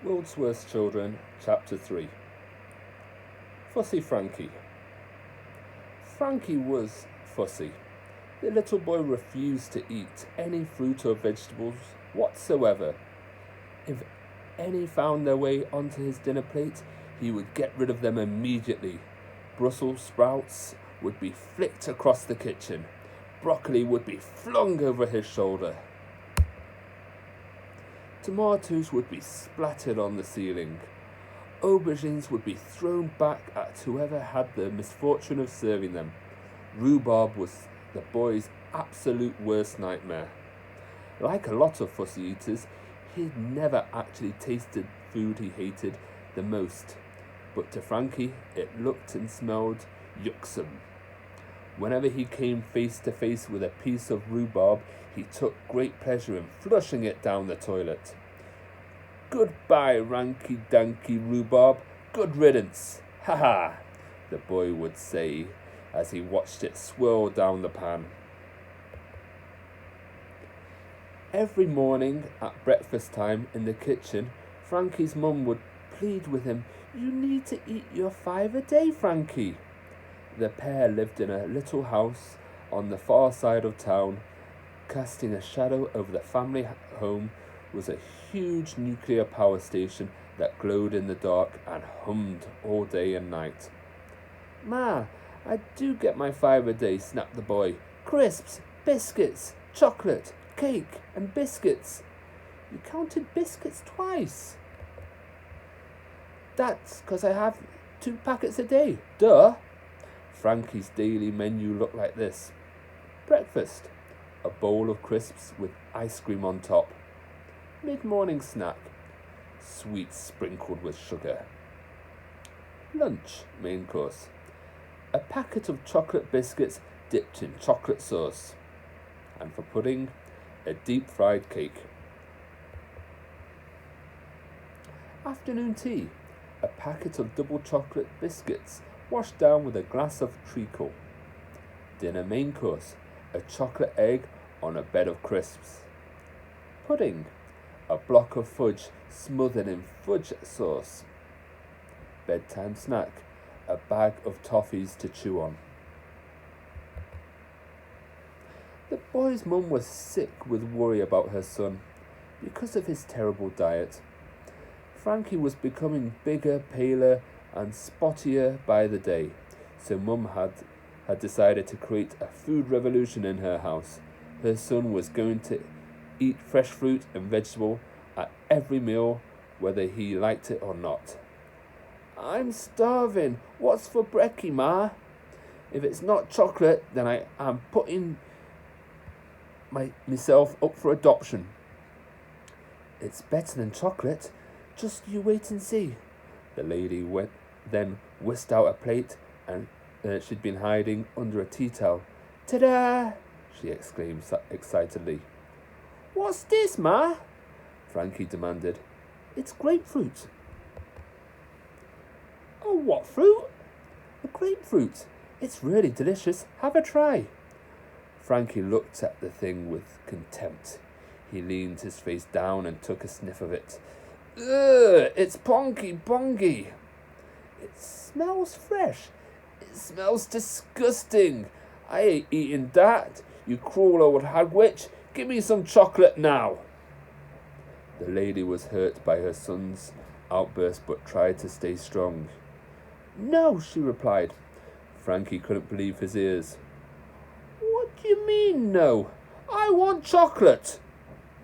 World's Worst Children, Chapter 3. Fussy Frankie. Frankie was fussy. The little boy refused to eat any fruit or vegetables whatsoever. If any found their way onto his dinner plate, he would get rid of them immediately. Brussels sprouts would be flicked across the kitchen. Broccoli would be flung over his shoulder. Tomatoes would be splattered on the ceiling. Aubergines would be thrown back at whoever had the misfortune of serving them. Rhubarb was the boy's absolute worst nightmare. Like a lot of fussy eaters, he'd never actually tasted food he hated the most. But to Frankie, it looked and smelled yucksome. Whenever he came face to face with a piece of rhubarb, he took great pleasure in flushing it down the toilet. "Goodbye, ranky-danky rhubarb. Good riddance. Ha ha," the boy would say as he watched it swirl down the pan. Every morning at breakfast time in the kitchen, Frankie's mum would plead with him, "You need to eat your 5 a day, Frankie." The pair lived in a little house on the far side of town. Casting a shadow over the family home was a huge nuclear power station that glowed in the dark and hummed all day and night. "Ma, I do get my 5 a day," snapped the boy. "Crisps, biscuits, chocolate, cake, and biscuits." "You counted biscuits twice." "That's because I have 2 packets a day. Duh." Frankie's daily menu looked like this. Breakfast, a bowl of crisps with ice cream on top. Mid-morning snack, sweets sprinkled with sugar. Lunch, main course, a packet of chocolate biscuits dipped in chocolate sauce. And for pudding, a deep-fried cake. Afternoon tea, a packet of double chocolate biscuits washed down with a glass of treacle. Dinner main course, a chocolate egg on a bed of crisps. Pudding, a block of fudge smothered in fudge sauce. Bedtime snack, a bag of toffees to chew on. The boy's mum was sick with worry about her son because of his terrible diet. Frankie was becoming bigger, paler, and spottier by the day, so Mum had decided to create a food revolution in her house. Her son was going to eat fresh fruit and vegetable at every meal, whether he liked it or not. "I'm starving. What's for brekkie, Ma? If it's not chocolate, then I am putting myself up for adoption." "It's better than chocolate. Just you wait and see." The lady then whisked out a plate and she'd been hiding under a tea towel. "Ta-da!" she exclaimed excitedly. "What's this, Ma?" Frankie demanded. "It's grapefruit." "Oh, what fruit?" "A grapefruit. It's really delicious. Have a try." Frankie looked at the thing with contempt. He leaned his face down and took a sniff of it. "Ugh, it's pongy. It smells fresh. It smells disgusting. I ain't eating that, you cruel old hagwitch. Give me some chocolate now." The lady was hurt by her son's outburst but tried to stay strong. "No," she replied. Frankie couldn't believe his ears. "What do you mean, no? I want chocolate."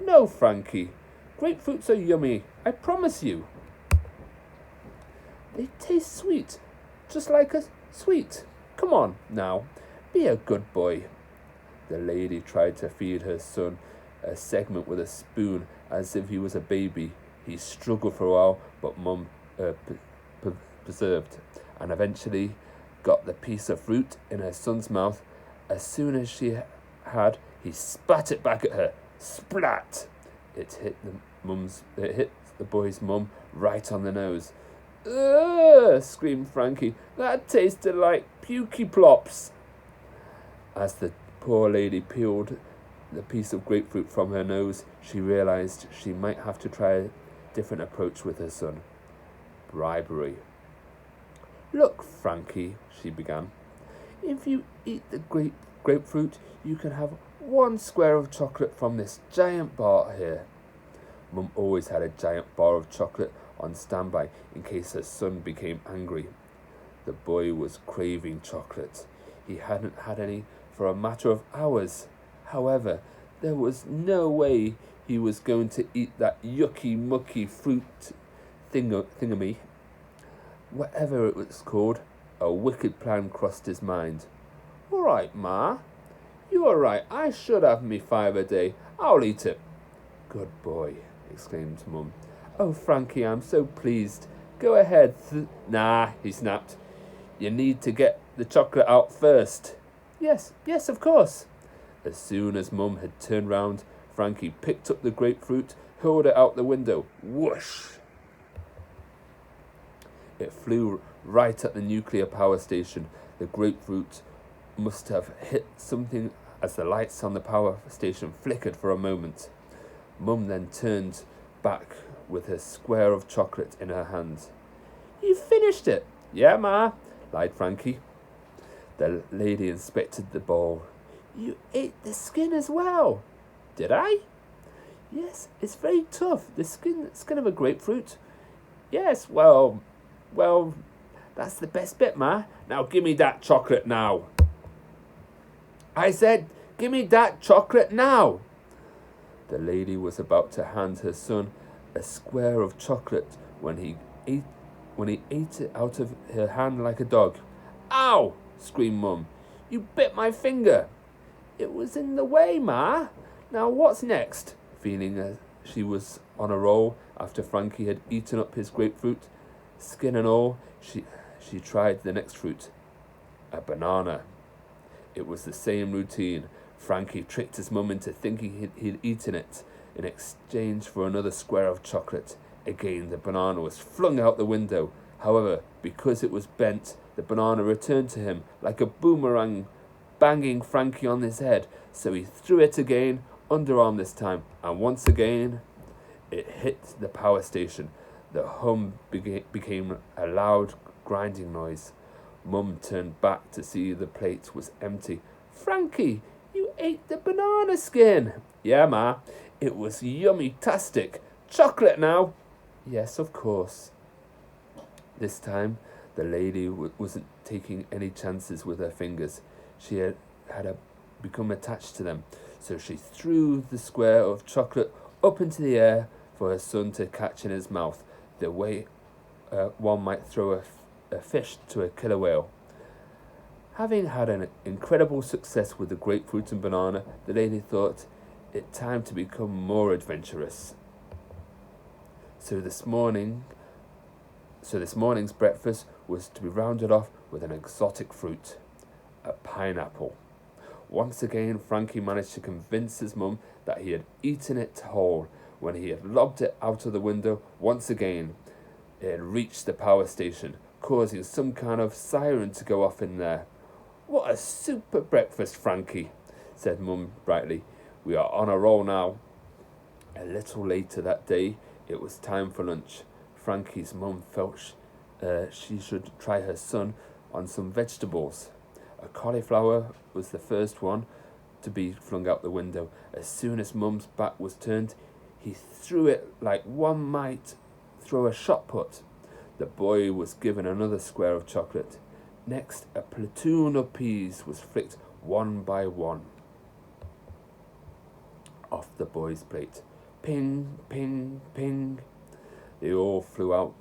"No, Frankie. Grapefruits are yummy, I promise you. They taste sweet, just like a sweet. Come on, now, be a good boy." The lady tried to feed her son a segment with a spoon as if he was a baby. He struggled for a while, but Mum preserved, and eventually got the piece of fruit in her son's mouth. As soon as she had, he spat it back at her. Splat! It hit the boy's mum right on the nose. "Ugh!" screamed Frankie. "That tasted like pukey plops." As the poor lady peeled the piece of grapefruit from her nose, she realized she might have to try different approach with her son. Bribery. "Look, Frankie," she began. "If you eat the grapefruit, you can have 1 square of chocolate from this giant bar here." Mum always had a giant bar of chocolate on standby in case her son became angry. The boy was craving chocolate. He hadn't had any for a matter of hours. However, there was no way he was going to eat that yucky mucky fruit thingamy. Whatever it was called, a wicked plan crossed his mind. "All right, Ma. You are right. I should have me 5 a day. I'll eat it." "Good boy," exclaimed Mum. "Oh, Frankie, I'm so pleased. Go ahead." "Nah," he snapped. "You need to get the chocolate out first." Yes, of course." As soon as Mum had turned round, Frankie picked up the grapefruit, hurled it out the window. Whoosh! It flew right at the nuclear power station. The grapefruit must have hit something as the lights on the power station flickered for a moment. Mum then turned back with her square of chocolate in her hand. "You finished it?" "Yeah, Ma," lied Frankie. The lady inspected the bowl. "You ate the skin as well." "Did I?" "Yes, it's very tough. The skin of a grapefruit." "Yes, well, that's the best bit, Ma. Now give me that chocolate now." "I said, give me that chocolate now." The lady was about to hand her son a square of chocolate when he ate it out of her hand like a dog. "Ow!" screamed Mum. "You bit my finger." "It was in the way, Ma. Now what's next?" Feeling as she was on a roll after Frankie had eaten up his grapefruit, skin and all, she tried the next fruit, a banana. It was the same routine. Frankie tricked his mum into thinking he'd eaten it in exchange for another square of chocolate. Again, the banana was flung out the window. However, because it was bent, the banana returned to him like a boomerang, banging Frankie on his head. So he threw it again, underarm this time, and once again, it hit the power station. The hum became a loud grinding noise. Mum turned back to see the plate was empty. "Frankie, you ate the banana skin." "Yeah, Ma. It was yummy-tastic. Chocolate now." "Yes, of course." This time, the lady wasn't taking any chances with her fingers. She had become attached to them, so she threw the square of chocolate up into the air for her son to catch in his mouth, the way one might throw a fish to a killer whale. Having had an incredible success with the grapefruit and banana, the lady thought it time to become more adventurous. So this morning's breakfast was to be rounded off with an exotic fruit, a pineapple. Once again, Frankie managed to convince his mum that he had eaten it whole. When he had lobbed it out of the window, once again, it had reached the power station, causing some kind of siren to go off in there. "What a super breakfast, Frankie," said Mum brightly. "We are on a roll now." A little later that day, it was time for lunch. Frankie's mum felt she should try her son on some vegetables. A cauliflower was the first one to be flung out the window. As soon as Mum's back was turned, he threw it like one might throw a shot put. The boy was given another square of chocolate. Next, a platoon of peas was flicked one by one off the boy's plate. Ping, ping, ping. They all flew out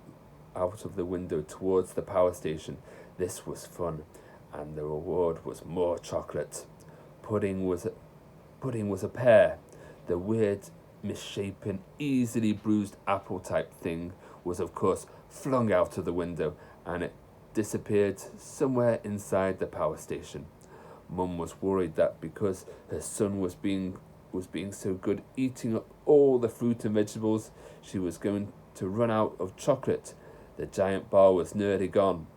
of the window towards the power station. This was fun, and the reward was more chocolate. Pudding was a pear. The weird, misshapen, easily bruised apple-type thing was, of course, flung out of the window, and it disappeared somewhere inside the power station. Mum was worried that because her son was being so good eating up all the fruit and vegetables, she was going to run out of chocolate. The giant bar was nearly gone.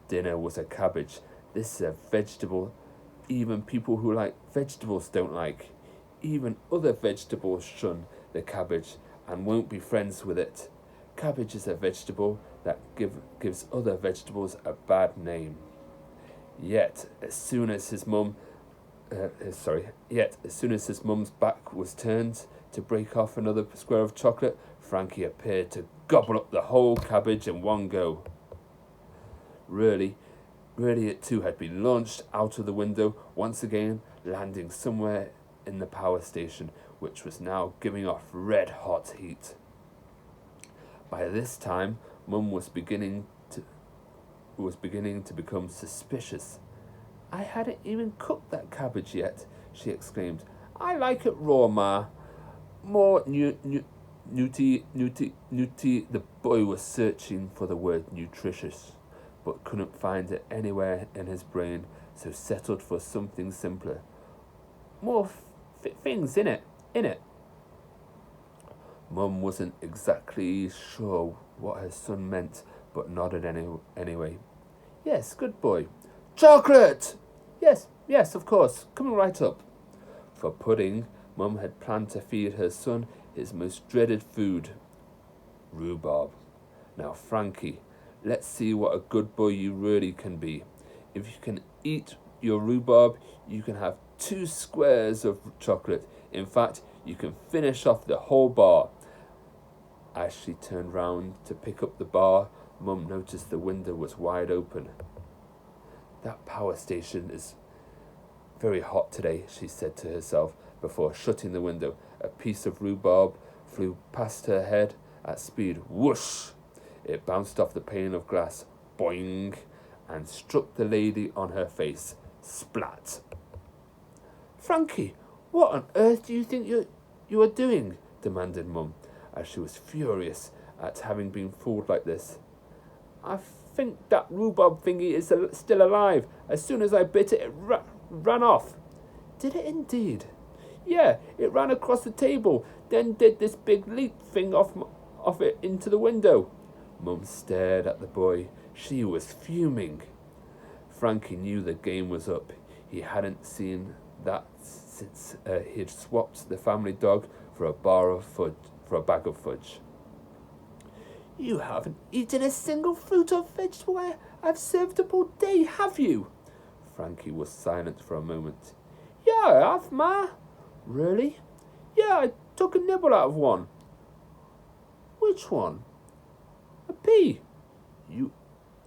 Dinner was a cabbage. This is a vegetable even people who like vegetables don't like. Even other vegetables shun the cabbage, and won't be friends with it. Cabbage is a vegetable that gives other vegetables a bad name. Yet, as soon as his mum's back was turned to break off another square of chocolate, Frankie appeared to gobble up the whole cabbage in one go. Really, it too had been launched out of the window once again, landing somewhere in the power station, which was now giving off red-hot heat. By this time, Mum was beginning to become suspicious. "I hadn't even cooked that cabbage yet," she exclaimed. "I like it raw, Ma. More nutty. The boy was searching for the word nutritious, but couldn't find it anywhere in his brain, so settled for something simpler. More things in it. Mum wasn't exactly sure what her son meant, but nodded anyway. "Yes, good boy." "Chocolate!" Yes, of course. Coming right up." For pudding, Mum had planned to feed her son his most dreaded food, rhubarb. "Now, Frankie, let's see what a good boy you really can be. If you can eat your rhubarb, you can have 2 squares of chocolate. In fact, you can finish off the whole bar." As she turned round to pick up the bar, Mum noticed the window was wide open. "That power station is very hot today," she said to herself before shutting the window. A piece of rhubarb flew past her head at speed. Whoosh! It bounced off the pane of glass, boing, and struck the lady on her face. Splat! "Frankie, what on earth do you think you are doing?" demanded Mum, as she was furious at having been fooled like this. "I think that rhubarb thingy is still alive. As soon as I bit it, it ran off." "Did it indeed?" "Yeah, it ran across the table, then did this big leap thing off it into the window." Mum stared at the boy. She was fuming. Frankie knew the game was up. He hadn't seen that since he'd swapped the family dog for a bag of fudge. "You haven't eaten a single fruit or vegetable I've served up all day, have you?" Frankie was silent for a moment. "Yeah, I have, Ma." "Really?" "Yeah, I took a nibble out of one." "Which one?" "A pea." "You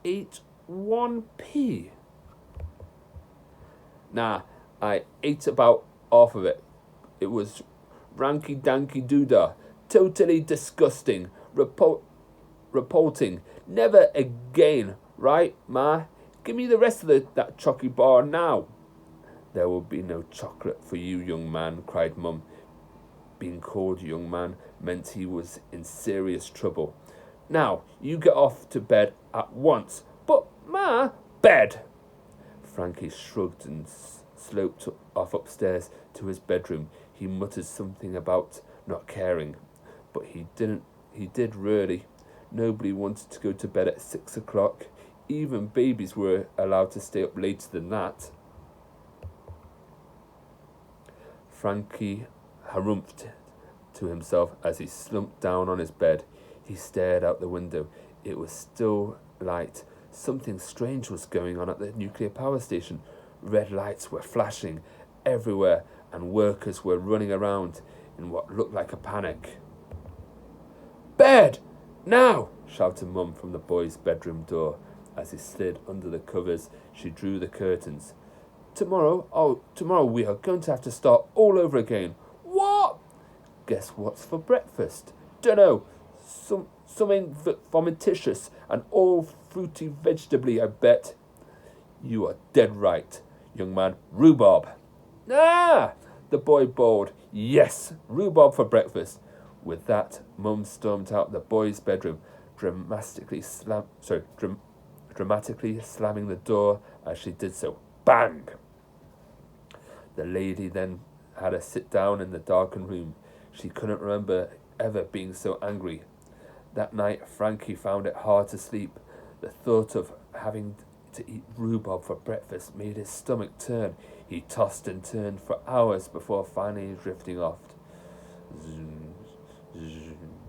ate one pea?" "Nah, I ate about half of it. It was ranky-danky-doodah. Totally disgusting. Reporting. Never again. Right, Ma? Give me the rest of that chocolate bar now." "There will be no chocolate for you, young man," cried Mum. Being called young man meant he was in serious trouble. "Now, you get off to bed at once." "But, Ma..." "Bed!" Frankie shrugged and sloped off upstairs to his bedroom. He muttered something about not caring, but he did really. Nobody wanted to go to bed at 6 o'clock. Even babies were allowed to stay up later than that. Frankie harumphed to himself as he slumped down on his bed. He stared out the window. It was still light. Something strange was going on at the nuclear power station. Red lights were flashing everywhere, and workers were running around in what looked like a panic. "Bed! Now!" shouted Mum from the boy's bedroom door. As he slid under the covers, she drew the curtains. Tomorrow we are going to have to start all over again." "What?" "Guess what's for breakfast?" "Dunno. Something vomititious and all fruity vegetably, I bet." "You are dead right, young man. Rhubarb." "Ah!" the boy bawled. "Yes, rhubarb for breakfast." With that, Mum stormed out the boy's bedroom, dramatically slamming the door as she did so. Bang! The lady then had her sit down in the darkened room. She couldn't remember ever being so angry. That night, Frankie found it hard to sleep. The thought of having to eat rhubarb for breakfast made his stomach turn. He tossed and turned for hours before finally drifting off. Zoom, zoom.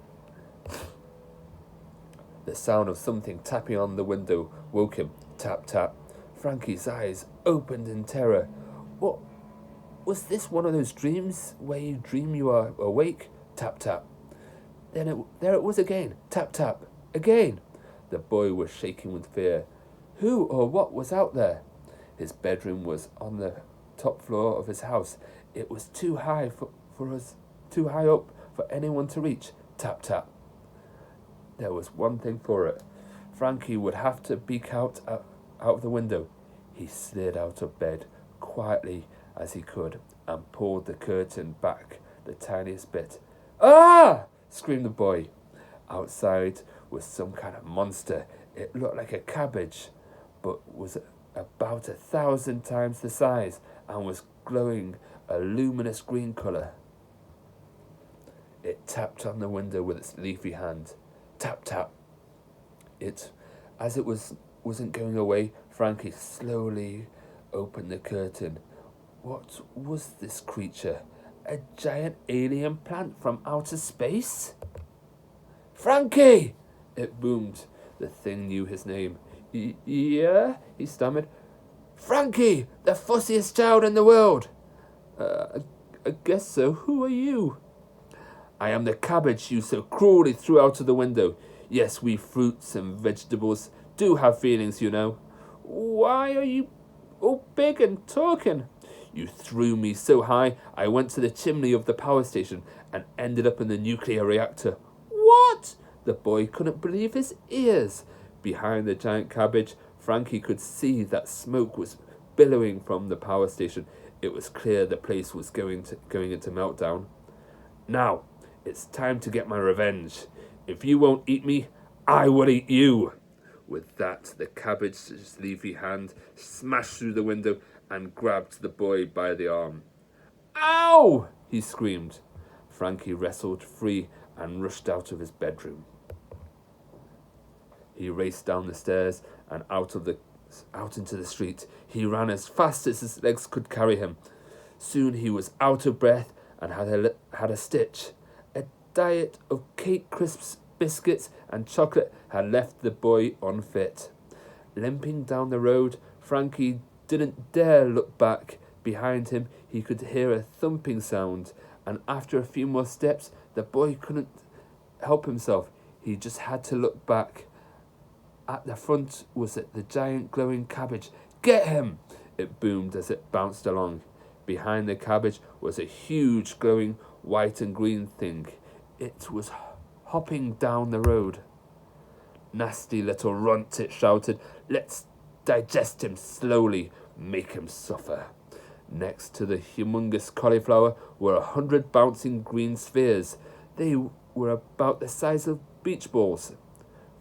The sound of something tapping on the window woke him. Tap, tap. Frankie's eyes opened in terror. What? Was this one of those dreams where you dream you are awake? Tap, tap. There it was again. Tap, tap. Again. The boy was shaking with fear. Who or what was out there? His bedroom was on the top floor of his house. It was too high too high up for anyone to reach. Tap, tap. There was one thing for it. Frankie would have to peek out of the window. He slid out of bed quietly as he could and pulled the curtain back the tiniest bit. Ah! Screamed the boy. Outside was some kind of monster. It looked like a cabbage, but was about 1,000 times the size and was glowing a luminous green colour. It tapped on the window with its leafy hand. Tap, tap. As it wasn't going away, Frankie slowly opened the curtain. What was this creature? A giant alien plant from outer space? Frankie! It boomed. The thing knew his name. Yeah? He stammered. Frankie, the fussiest child in the world. I guess so. Who are you? I am the cabbage you so cruelly threw out of the window. Yes, we fruits and vegetables do have feelings, you know. Why are you all big and talking? You threw me so high, I went to the chimney of the power station and ended up in the nuclear reactor. What? The boy couldn't believe his ears. Behind the giant cabbage, Frankie could see that smoke was billowing from the power station. It was clear the place was going into meltdown. Now, it's time to get my revenge. If you won't eat me, I will eat you. With that, the cabbage's leafy hand smashed through the window and grabbed the boy by the arm. Ow! He screamed. Frankie wrestled free and rushed out of his bedroom. He raced down the stairs and out into the street. He ran as fast as his legs could carry him. Soon he was out of breath and had a stitch. A diet of cake, crisps, biscuits and chocolate had left the boy unfit. Limping down the road, Frankie didn't dare look back. Behind him, he could hear a thumping sound, and after a few more steps, the boy couldn't help himself. He just had to look back. At the front was the giant glowing cabbage. Get him! It boomed as it bounced along. Behind the cabbage was a huge glowing white and green thing. It was hopping down the road. Nasty little runt, it shouted. Let's digest him slowly, make him suffer. Next to the humongous cauliflower were 100 bouncing green spheres. They were about the size of beach balls.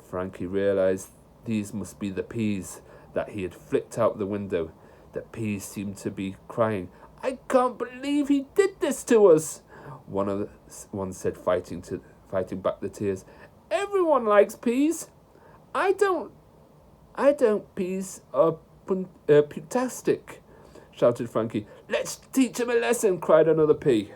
Frankie realized these must be the peas that he had flicked out the window. The peas seemed to be crying. I can't believe he did this to us, one said, fighting back the tears. Everyone likes peas. I don't. Peas are putastic, shouted Frankie. Let's teach him a lesson, cried another pea.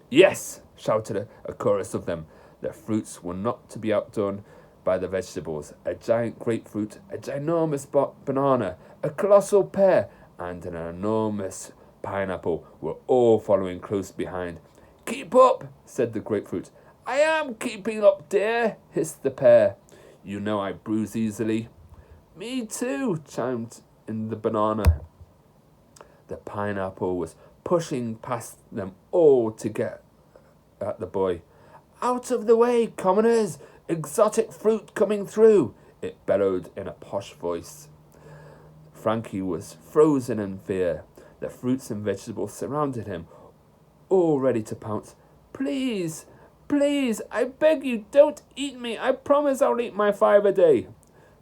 Yes, shouted a chorus of them. The fruits were not to be outdone by the vegetables. A giant grapefruit, a ginormous banana, a colossal pear, and an enormous pineapple were all following close behind. Keep up, said the grapefruit. I am keeping up, dear, hissed the pear. You know I bruise easily. Me too, chimed in the banana. The pineapple was pushing past them all to get at the boy. Out of the way, commoners! Exotic fruit coming through! It bellowed in a posh voice. Frankie was frozen in fear. The fruits and vegetables surrounded him, all ready to pounce. Please, please, I beg you, don't eat me. I promise I'll eat my 5 a day.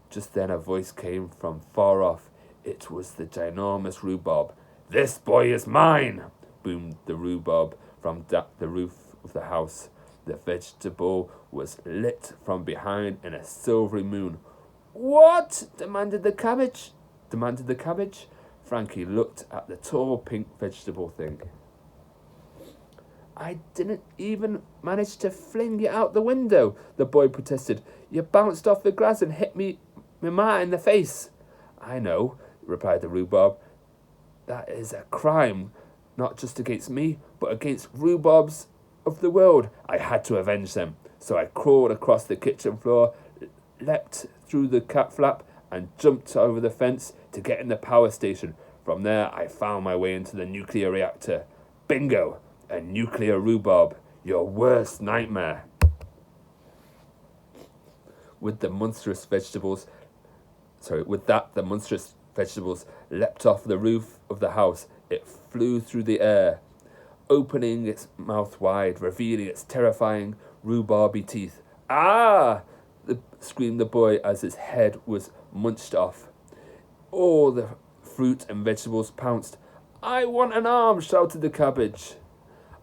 Just then a voice came from far off. It was the ginormous Rhubarb. This boy is mine, boomed the Rhubarb from the roof of the house. The vegetable was lit from behind in a silvery moon. What? demanded the cabbage. Frankie looked at the tall pink vegetable thing. I didn't even manage to fling it out the window, the boy protested. You bounced off the grass and hit me ma in the face. I know, replied the rhubarb. That is a crime, not just against me, but against rhubarbs of the world. I had to avenge them. So I crawled across the kitchen floor, leapt through the cat flap, and jumped over the fence to get in the power station. From there, I found my way into the nuclear reactor. Bingo! A nuclear rhubarb. Your worst nightmare. With that, the monstrous vegetables leapt off the roof of the house. It flew through the air, opening its mouth wide, revealing its terrifying rhubarby teeth. Ah! Screamed the boy as his head was munched off. All the fruit and vegetables pounced. I want an arm, shouted the cabbage.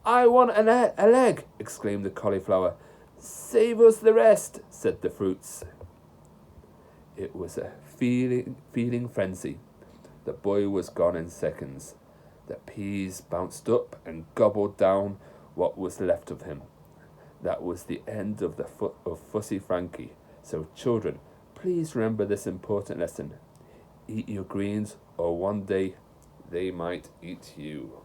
I want a leg, exclaimed the cauliflower. Save us the rest, said the fruits. It was a feeling frenzy. The boy was gone in seconds. The peas bounced up and gobbled down what was left of him. That was the end of Fussy Frankie. So children, please remember this important lesson. Eat your greens, or one day they might eat you.